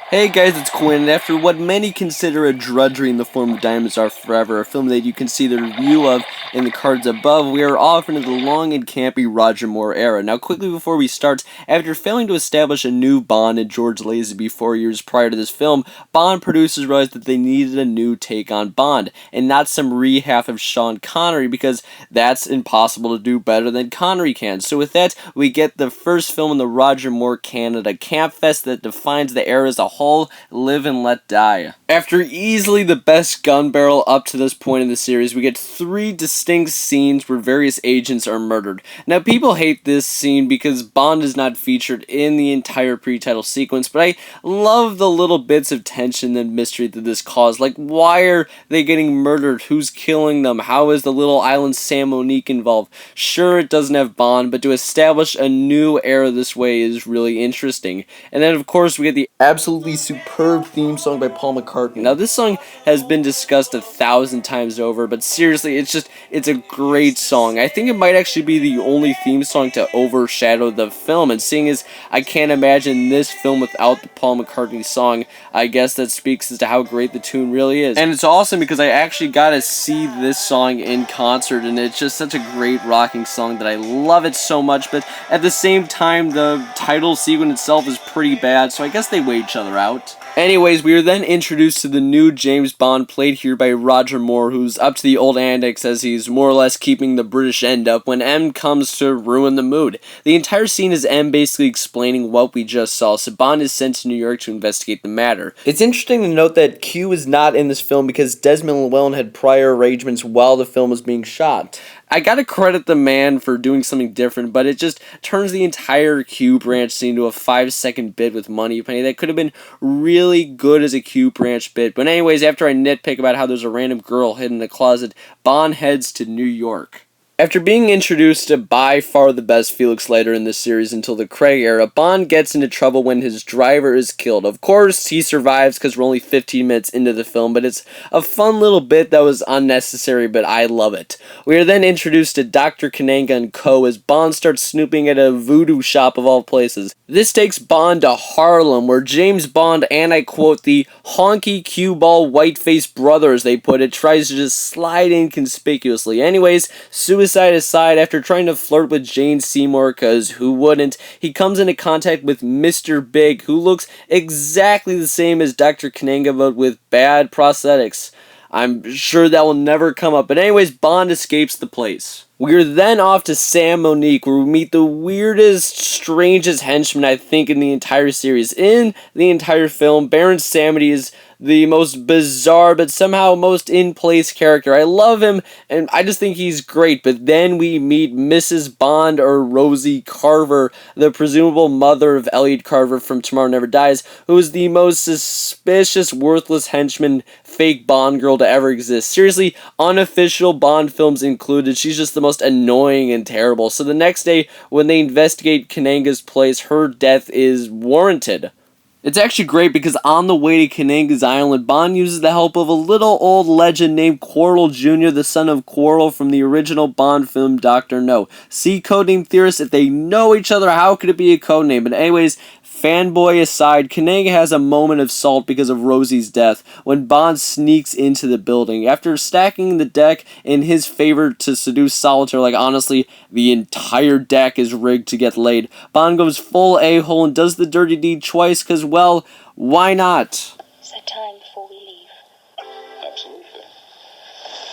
Hey guys, it's Quinn, and after what many consider a drudgery in the form of Diamonds Are Forever, a film that you can see the review of in the cards above, we are off into the long and campy Roger Moore era. Now quickly before we start, after failing to establish a new Bond in George Lazenby 4 years prior to this film, Bond producers realized that they needed a new take on Bond, and not some rehash of Sean Connery, because that's impossible to do better than Connery can. So with that, we get the first film in the Roger Moore Canada Camp Fest that defines the era as a whole. Live and Let Die. After easily the best gun barrel up to this point in the series, we get 3 distinct scenes where various agents are murdered. Now, people hate this scene because Bond is not featured in the entire pre-title sequence, but I love the little bits of tension and mystery that this caused. Like, why are they getting murdered? Who's killing them? How is the little island Sam Monique involved? Sure, it doesn't have Bond, but to establish a new era this way is really interesting. And then, of course, we get the absolutely superb theme song by Paul McCartney. Now, this song has been discussed 1,000 times over, but seriously, it's a great song. I think it might actually be the only theme song to overshadow the film, and seeing as I can't imagine this film without the Paul McCartney song, I guess that speaks as to how great the tune really is. And it's awesome because I actually got to see this song in concert, and it's just such a great rocking song that I love it so much, but at the same time, the title sequence itself is pretty bad, so I guess they weigh each other out. Anyways, we are then introduced to the new James Bond, played here by Roger Moore, who's up to the old antics as he's more or less keeping the British end up when M comes to ruin the mood. The entire scene is M basically explaining what we just saw, so Bond is sent to New York to investigate the matter. It's interesting to note that Q is not in this film because Desmond Llewellyn had prior arrangements while the film was being shot. I gotta credit the man for doing something different, but it just turns the entire Q branch scene into a 5-second bit with Moneypenny that could have been really good as a Q branch bit. But anyways, after I nitpick about how there's a random girl hidden in the closet, Bond heads to New York. After being introduced to by far the best Felix Leiter in this series until the Craig era, Bond gets into trouble when his driver is killed. Of course, he survives because we're only 15 minutes into the film, but it's a fun little bit that was unnecessary, but I love it. We are then introduced to Dr. Kananga and Co. as Bond starts snooping at a voodoo shop of all places. This takes Bond to Harlem, where James Bond, and I quote, the honky cue ball white-faced brother, as they put it, tries to just slide in conspicuously. Anyways, suicide aside, after trying to flirt with Jane Seymour, cause who wouldn't, he comes into contact with Mr. Big, who looks exactly the same as Dr. Kananga, but with bad prosthetics. I'm sure that will never come up, but anyways, Bond escapes the place. We are then off to Sam Monique, where we meet the weirdest, strangest henchman I think in the entire series. In the entire film, Baron Samedi is the most bizarre but somehow most in-place character. I love him, and I just think he's great, but then we meet Mrs. Bond, or Rosie Carver, the presumable mother of Elliot Carver from Tomorrow Never Dies, who is the most suspicious, worthless henchman, fake Bond girl to ever exist. Seriously, unofficial Bond films included, she's just the most annoying and terrible. So the next day, when they investigate Kananga's place, her death is warranted. It's actually great because on the way to Kananga's Island, Bond uses the help of a little old legend named Quarrel Jr., the son of Quarrel from the original Bond film Dr. No. See, codename theorists, if they know each other, how could it be a codename? But anyways, fanboy aside, Kananga has a moment of salt because of Rosie's death when Bond sneaks into the building. After stacking the deck in his favor to seduce Solitaire, like honestly, the entire deck is rigged to get laid, Bond goes full a-hole and does the dirty deed twice because, well, why not? Is there time before we leave? Absolutely.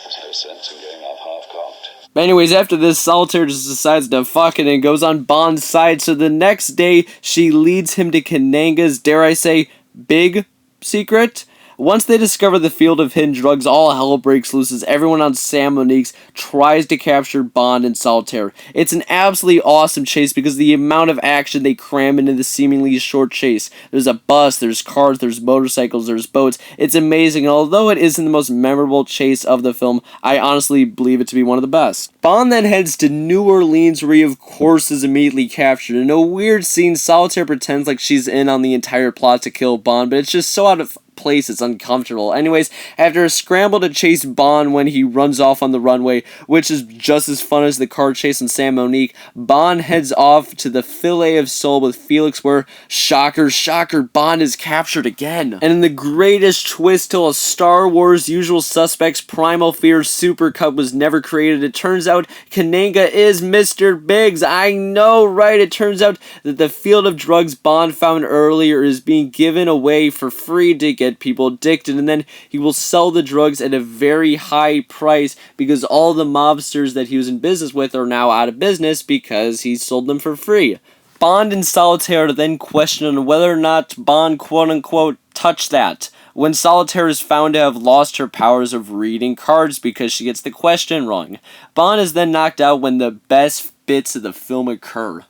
There's no sense in going off half-cocked. Anyways, after this, Solitaire just decides to fuck it and goes on Bond's side, so the next day, she leads him to Kananga's, dare I say, big secret? Once they discover the field of hidden drugs, all hell breaks loose as everyone on Sam Monique's tries to capture Bond and Solitaire. It's an absolutely awesome chase because the amount of action they cram into the seemingly short chase. There's a bus, there's cars, there's motorcycles, there's boats. It's amazing, and although it isn't the most memorable chase of the film, I honestly believe it to be one of the best. Bond then heads to New Orleans, where he of course is immediately captured. In a weird scene, Solitaire pretends like she's in on the entire plot to kill Bond, but it's just so out of place. It's uncomfortable. Anyways, after a scramble to chase Bond when he runs off on the runway, which is just as fun as the car chase in San Monique, Bond heads off to the Fillet of Soul with Felix, where, shocker, shocker, Bond is captured again. And in the greatest twist to a Star Wars Usual Suspects Primal Fear supercut was never created, it turns out Kananga is Mr. Biggs. I know, right? It turns out that the field of drugs Bond found earlier is being given away for free to get people addicted, and then he will sell the drugs at a very high price because all the mobsters that he was in business with are now out of business because he sold them for free. Bond and Solitaire then question on whether or not Bond quote-unquote touched that, when Solitaire is found to have lost her powers of reading cards because she gets the question wrong. Bond is then knocked out when the best bits of the film occur.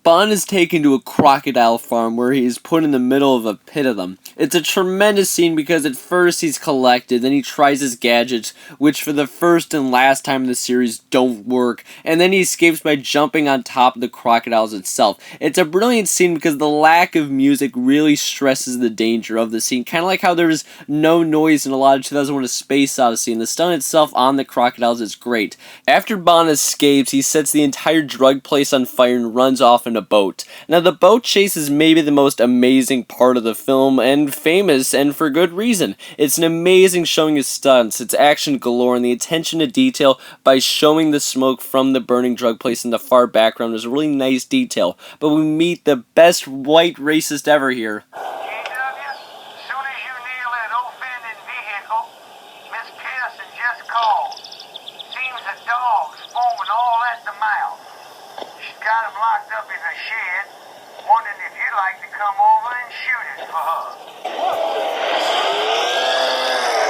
Bond is taken to a crocodile farm where he is put in the middle of a pit of them. It's a tremendous scene because at first he's collected, then he tries his gadgets, which for the first and last time in the series don't work, and then he escapes by jumping on top of the crocodiles itself. It's a brilliant scene because the lack of music really stresses the danger of the scene, kind of like how there was no noise in a lot of 2001: A Space Odyssey, and the stunt itself on the crocodiles is great. After Bond escapes, he sets the entire drug place on fire and runs off in a boat. Now, the boat chase is maybe the most amazing part of the film, and famous, and for good reason. It's an amazing showing of stunts, it's action galore, and the attention to detail by showing the smoke from the burning drug place in the far background is a really nice detail. But we meet the best white racist ever here. Got him locked up in a shed, wondering if you'd like to come over and shoot it for her.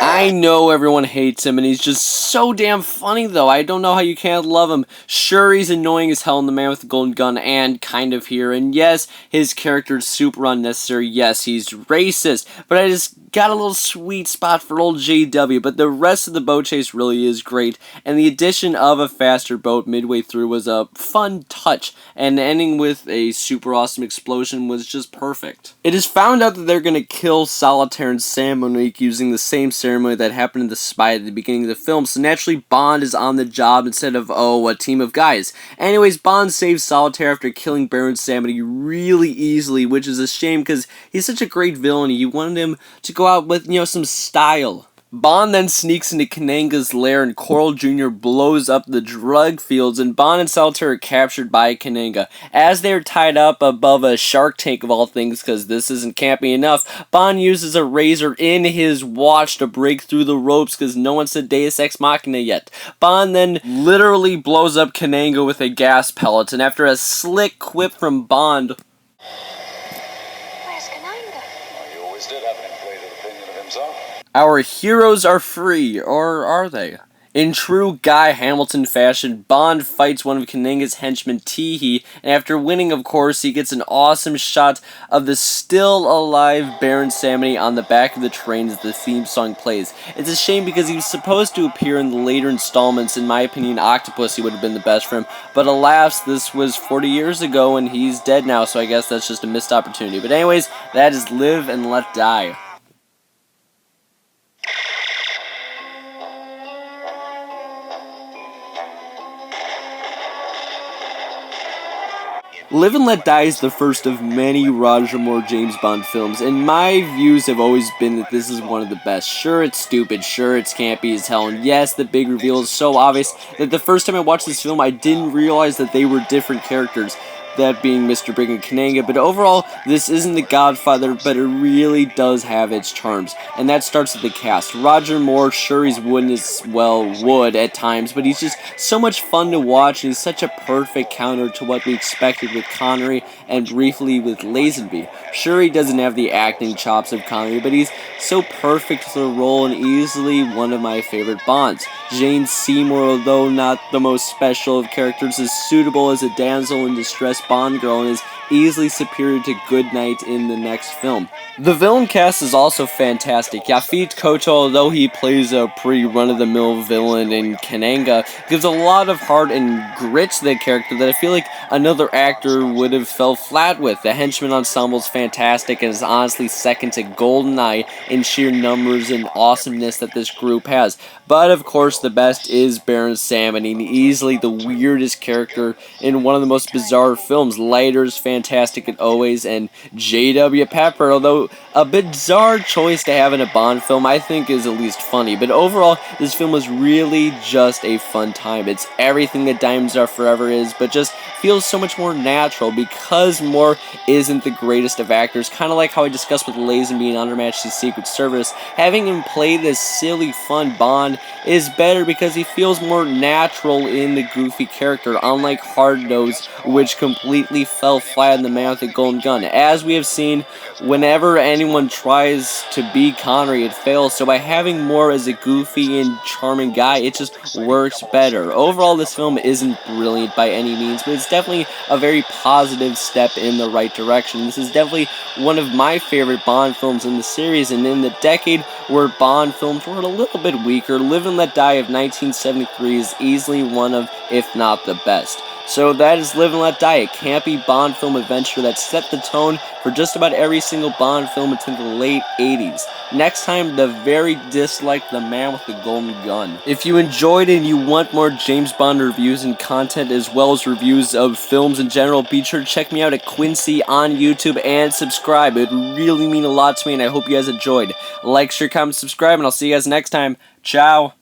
I know everyone hates him, and he's just so damn funny, though. I don't know how you can't love him. Sure, he's annoying as hell in The Man with the Golden Gun, and kind of here, and yes, his character's super unnecessary. Yes, he's racist, but I just got a little sweet spot for old JW, but the rest of the boat chase really is great, and the addition of a faster boat midway through was a fun touch, and ending with a super awesome explosion was just perfect. It is found out that they're gonna kill Solitaire and San Monique using the same ceremony that happened in The Spy at the beginning of the film, so naturally Bond is on the job instead of, a team of guys. Anyways, Bond saves Solitaire after killing Baron Samedi really easily, which is a shame because he's such a great villain. You wanted him to go out with, some style. Bond then sneaks into Kananga's lair, and Coral Jr. blows up the drug fields, and Bond and Solitaire are captured by Kananga. As they are tied up above a shark tank of all things, because this isn't campy enough, Bond uses a razor in his watch to break through the ropes because no one said Deus Ex Machina yet. Bond then literally blows up Kananga with a gas pellet, and after a slick quip from Bond... Where's Kananga? Well, he always did have an inflated opinion of himself. Our heroes are free, or are they? In true Guy Hamilton fashion, Bond fights one of Kananga's henchmen, Teehee, and after winning, of course, he gets an awesome shot of the still-alive Baron Samedi on the back of the train as the theme song plays. It's a shame because he was supposed to appear in the later installments. In my opinion, Octopussy would have been the best for him, but alas, this was 40 years ago and he's dead now, so I guess that's just a missed opportunity. But anyways, that is Live and Let Die. Live and Let Die is the first of many Roger Moore James Bond films, and my views have always been that this is one of the best. Sure, it's stupid, sure, it's campy as hell, and yes, the big reveal is so obvious that the first time I watched this film, I didn't realize that they were different characters, that being Mr. Big and Kananga, but overall, this isn't The Godfather, but it really does have its charms, and that starts with the cast. Roger Moore, sure, he's wooden as wood at times, but he's just so much fun to watch, and he's such a perfect counter to what we expected with Connery and briefly with Lazenby. Sure, he doesn't have the acting chops of Connery, but he's so perfect for the role and easily one of my favorite Bonds. Jane Seymour, although not the most special of characters, is suitable as a damsel in distress Bond girl and is easily superior to Goodnight in the next film. The villain cast is also fantastic. Yaphet Kotto, although he plays a pretty run-of-the-mill villain in Kananga, gives a lot of heart and grit to the character that I feel like another actor would have fell flat with. The henchman ensemble is fantastic and is honestly second to GoldenEye in sheer numbers and awesomeness that this group has. But of course, the best is Baron Samedi, easily the weirdest character in one of the most bizarre films. Leiter's fantastic as always, and J.W. Pepper, although a bizarre choice to have in a Bond film, I think is at least funny. But overall, this film was really just a fun time. It's everything that Diamonds Are Forever is, but just feels so much more natural because Moore isn't the greatest of actors. Kind of like how I discussed with Lazenby and Under Majesty's Secret Service. Having him play this silly, fun Bond is better because he feels more natural in the goofy character, unlike Hard Nose, which completely fell flat in the Man with the Golden Gun. As we have seen, whenever anyone tries to be Connery, it fails, so by having Moore as a goofy and charming guy, it just works better. Overall, this film isn't brilliant by any means, but it's definitely a very positive step in the right direction. This is definitely one of my favorite Bond films in the series, and in the decade where Bond films were a little bit weaker, Live and Let Die of 1973 is easily one of, if not the best. So that is Live and Let Die, a campy Bond film adventure that set the tone for just about every single Bond film until the late 80s. Next time, the very disliked The Man with the Golden Gun. If you enjoyed and you want more James Bond reviews and content as well as reviews of films in general, be sure to check me out at Quincy on YouTube and subscribe. It would really mean a lot to me, and I hope you guys enjoyed. Like, share, comment, subscribe, and I'll see you guys next time. Ciao!